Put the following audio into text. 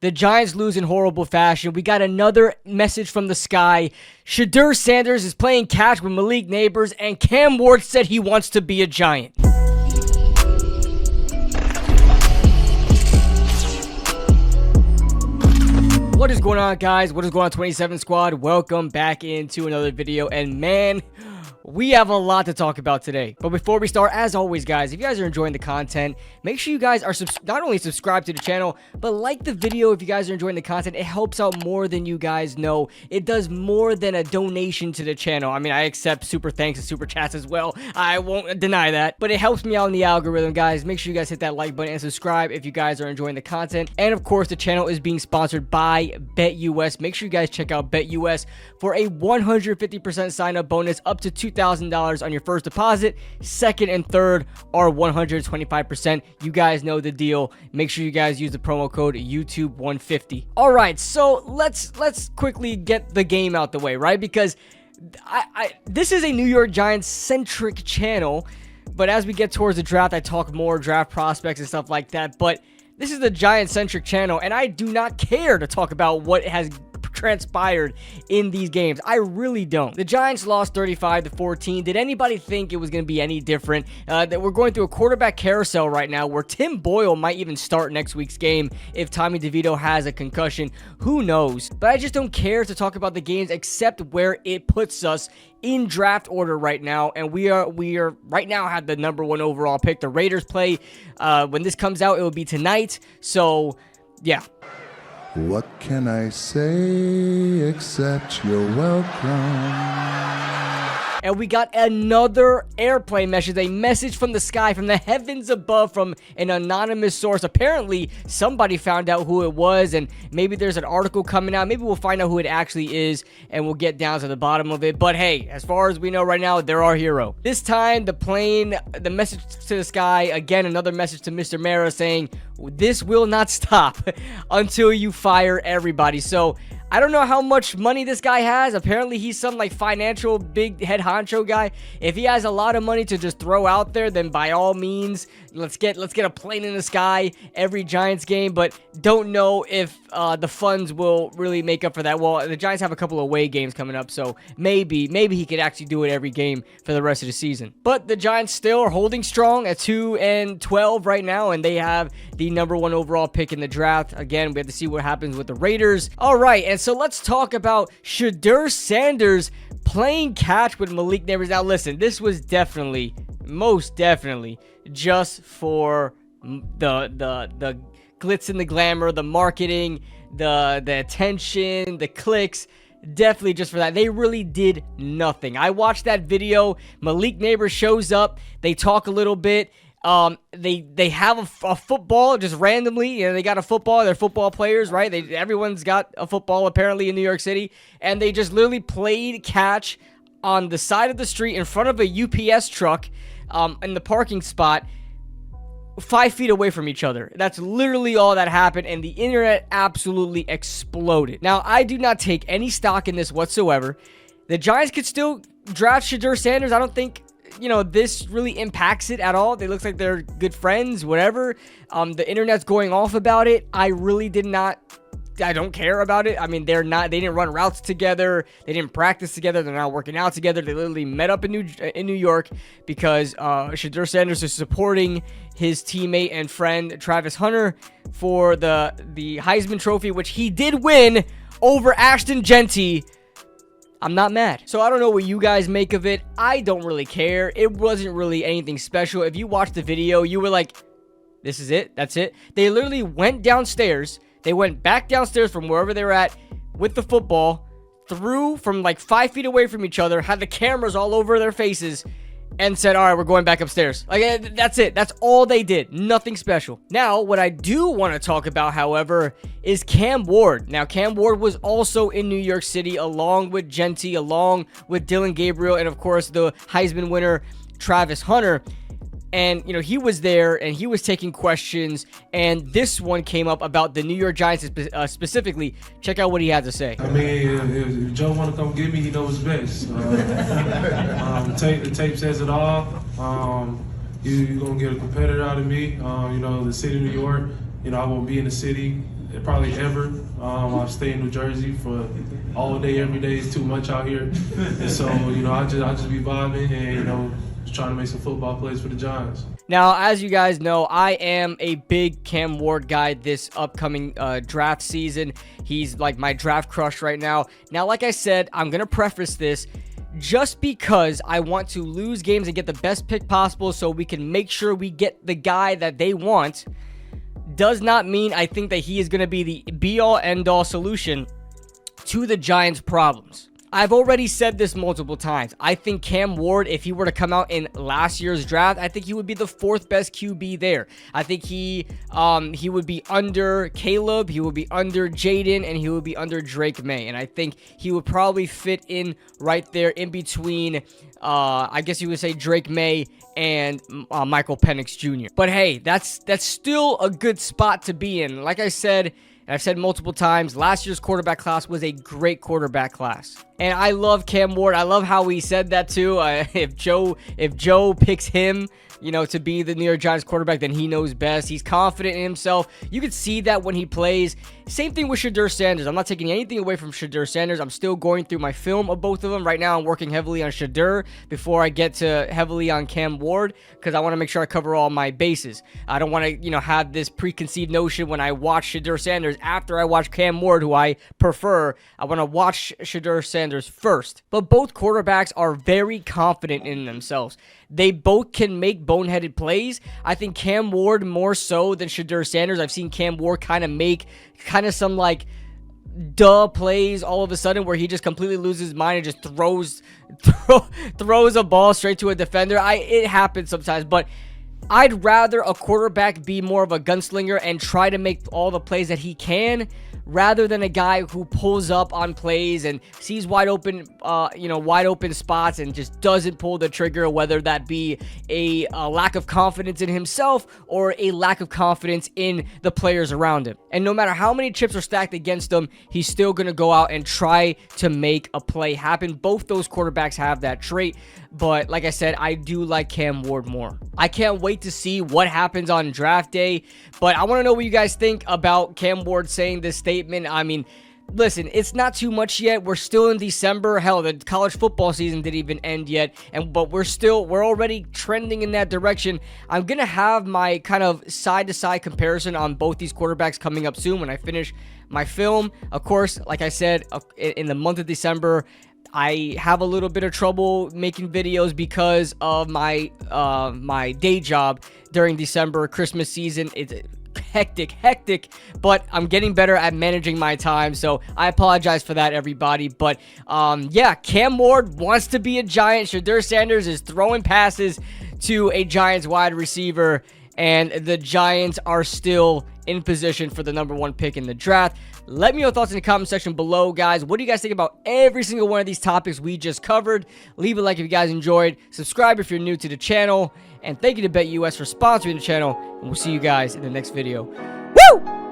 The Giants lose in horrible fashion. We got another message from the sky. Shedeur Sanders is playing catch with Malik Nabers, and Cam Ward said he wants to be a Giant. What is going on, guys? What is going on, 27 Squad? Welcome back into another video, and man, we have a lot to talk about today. But before we start, as always, guys, if you guys are enjoying the content, make sure you guys are not only subscribed to the channel, but like the video if you guys are enjoying the content. It helps out more than you guys know. It does more than a donation to the channel. I mean, I accept super thanks and super chats as well. I won't deny that. But it helps me out in the algorithm, guys. Make sure you guys hit that like button and subscribe if you guys are enjoying the content. And of course, the channel is being sponsored by BetUS. Make sure you guys check out BetUS for a 150% sign-up bonus up to $2,000 on your first deposit. Second and third are 125%. You guys know the deal. Make sure you guys use the promo code YouTube150. All right, so let's quickly get the game out the way, right? Because this is a New York Giants centric channel, but as we get towards the draft, I talk more draft prospects and stuff like that. But this is the Giants centric channel, and I do not care to talk about what has transpired in these games. I really don't. The Giants lost 35-14. Did anybody think it was going to be any different? That we're going through a quarterback carousel right now where Tim Boyle might even start next week's game if Tommy DeVito has a concussion. Who knows? But I just don't care to talk about the games except where it puts us in draft order right now, and we are right now have the #1 overall pick. The Raiders play when this comes out, it will be tonight. So yeah. What can I say except you're welcome? And we got another airplane message, a message from the sky, from the heavens above, from an anonymous source. Apparently, somebody found out who it was, and maybe there's an article coming out. Maybe we'll find out who it actually is, and we'll get down to the bottom of it. But hey, as far as we know right now, they're our hero. This time, the message to the sky, again, another message to Mr. Mara saying, this will not stop until you fire everybody. So I don't know how much money this guy has. Apparently, he's some like financial big head honcho guy. If he has a lot of money to just throw out there, then by all means, let's get a plane in the sky every Giants game. But don't know if the funds will really make up for that. Well, the Giants have a couple of away games coming up, so maybe he could actually do it every game for the rest of the season. But the Giants still are holding strong at 2-12 right now, and they have the #1 overall pick in the draft. Again, we have to see what happens with the Raiders. All right, and so let's talk about Shedeur Sanders playing catch with Malik Nabers. Now, listen, this was most definitely, just for the glitz and the glamour, the marketing, the attention, the clicks. Definitely just for that. They really did nothing. I watched that video. Malik Nabers shows up. They talk a little bit. They have a football just randomly. You know, they got a football. They're football players, right? Everyone's got a football apparently in New York City, and they just literally played catch on the side of the street in front of a UPS truck, in the parking spot, 5 feet away from each other. That's literally all that happened, and the internet absolutely exploded. Now, I do not take any stock in this whatsoever. The Giants could still draft Shedeur Sanders. I don't think, you know, this really impacts it at all. They look like they're good friends, whatever. The internet's going off about it. I don't care about it. I mean, they didn't run routes together. They didn't practice together. They're not working out together. They literally met up in New York because Shedeur Sanders is supporting his teammate and friend Travis Hunter for the Heisman Trophy, which he did win over Ashton Genty. I'm not mad. So I don't know what you guys make of it. I don't really care. It wasn't really anything special. If you watched the video, you were like, this is it. That's it. They literally went downstairs. They went back downstairs from wherever they were at with the football, threw from like 5 feet away from each other, had the cameras all over their faces, and said, all right, we're going back upstairs. Like, that's it. That's all they did. Nothing special. Now, what I do want to talk about, however, is Cam Ward. Now, Cam Ward was also in New York City along with Genty, along with Dillon Gabriel, and of course, the Heisman winner, Travis Hunter. And, you know, he was there and he was taking questions. And this one came up about the New York Giants specifically. Check out what he had to say. I mean, if Joe want to come get me, he knows best. The tape says it all. You're going to get a competitor out of me. You know, the city of New York, you know, I won't be in the city probably ever. I've stayed in New Jersey for all day, every day. It's too much out here, and so I just be vibing and just trying to make some football plays for the Giants. Now, as you guys know, I am a big Cam Ward guy this upcoming draft season. He's like my draft crush right now. Now, like I said, I'm going to preface this just because I want to lose games and get the best pick possible so we can make sure we get the guy that they want. Does not mean I think that he is going to be the be-all, end-all solution to the Giants' problems. I've already said this multiple times. I think Cam Ward, if he were to come out in last year's draft, I think he would be the 4th best QB there. I think he would be under Caleb, he would be under Jaden, and he would be under Drake May. And I think he would probably fit in right there in between, I guess you would say Drake May and Michael Penix Jr. But hey, that's still a good spot to be in. Like I said, and I've said multiple times, last year's quarterback class was a great quarterback class. And I love Cam Ward. I love how he said that too. If Joe picks him, to be the New York Giants quarterback, then he knows best. He's confident in himself. You can see that when he plays. Same thing with Shedeur Sanders. I'm not taking anything away from Shedeur Sanders. I'm still going through my film of both of them. Right now, I'm working heavily on Shedeur before I get to heavily on Cam Ward because I want to make sure I cover all my bases. I don't want to, have this preconceived notion when I watch Shedeur Sanders after I watch Cam Ward, who I prefer. I want to watch Shedeur Sanders first. But both quarterbacks are very confident in themselves. They both can make boneheaded plays. I think Cam Ward more so than Shedeur Sanders. I've seen Cam Ward kind of make some like duh plays all of a sudden where he just completely loses his mind and just throws a ball straight to a defender. It happens sometimes, but I'd rather a quarterback be more of a gunslinger and try to make all the plays that he can rather than a guy who pulls up on plays and sees wide open spots and just doesn't pull the trigger, whether that be a lack of confidence in himself or a lack of confidence in the players around him. And no matter how many chips are stacked against him, he's still going to go out and try to make a play happen. Both those quarterbacks have that trait, but like I said, I do like Cam Ward more. I can't wait to see what happens on draft day, but I want to know what you guys think about Cam Ward saying this statement. I mean, listen, it's not too much yet. We're still in December. Hell, the college football season didn't even end yet, but we're already trending in that direction. I'm gonna have my kind of side-to-side comparison on both these quarterbacks coming up soon when I finish my film. Of course, like I said, in the month of December, I have a little bit of trouble making videos because of my my day job during December, Christmas season. It's hectic, but I'm getting better at managing my time, so I apologize for that, everybody. But yeah, Cam Ward wants to be a Giant. Shedeur Sanders is throwing passes to a Giants wide receiver, and the Giants are still in position for the #1 pick in the draft. Let me know your thoughts in the comment section below, guys. What do you guys think about every single one of these topics we just covered? Leave a like if you guys enjoyed. Subscribe if you're new to the channel. And thank you to BetUS for sponsoring the channel. And we'll see you guys in the next video. Woo!